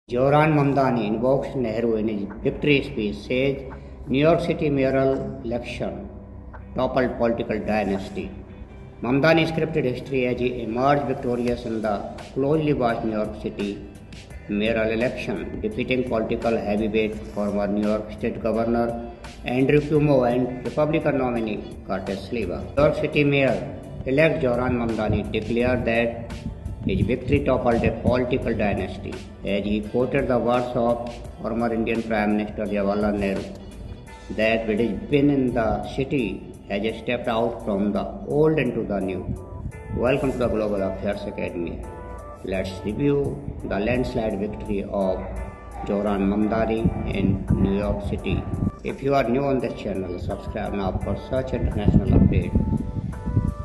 Joran Mamdani invokes Nehru in his victory speech, says New York City mayoral election toppled political dynasty. Mamdani scripted history as he emerged victorious in the closely watched New York City mayoral election, defeating political heavyweight former New York State Governor Andrew Cuomo and Republican nominee Curtis Sliwa. New York City Mayor-elect Joran Mamdani declared that his victory toppled a political dynasty as he quoted the words of former Indian Prime Minister Jawaharlal Nehru that with his win in the city has stepped out from the old into the new. Welcome to the Global Affairs Academy. Let's review the landslide victory of Joran Mamdani in New York City. If you are new on this channel, subscribe now for such international updates.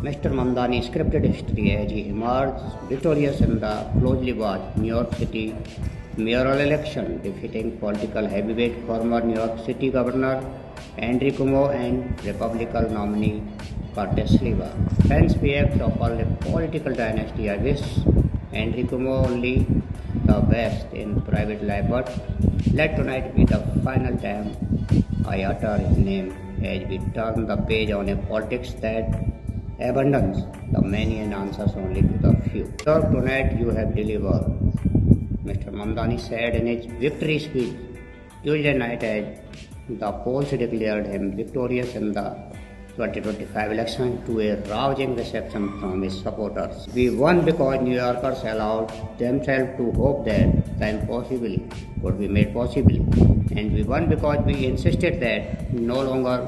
Mr. Mamdani scripted history as he emerged victorious in the closely watched New York City mayoral election, defeating political heavyweight former New York City Governor Andrew Cuomo and Republican nominee Curtis Sliwa. Fans PF toppled a political dynasty. I wish Andrew Cuomo only the best in private life, but let tonight be the final time I utter his name as we turn the page on a politics that abundance the many and answers only to the few. Sir, tonight you have delivered, Mr. Mamdani said in his victory speech Tuesday night as the polls declared him victorious in the 2025 election to a rousing reception from his supporters. We won because New Yorkers allowed themselves to hope that the impossible could be made possible. And we won because we insisted that no longer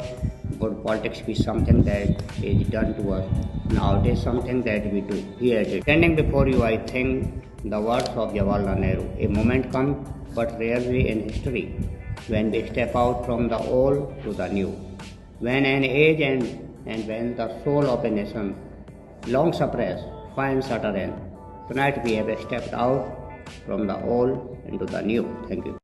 would politics be something that is done to us. Now it is something that we do. Here it is. Standing before you, I think the words of Jawaharlal Nehru. A moment comes, but rarely in history, when we step out from the old to the new. When an age ends and when the soul of a nation, long suppressed, finds utterance. Tonight we have stepped out from the old into the new. Thank you.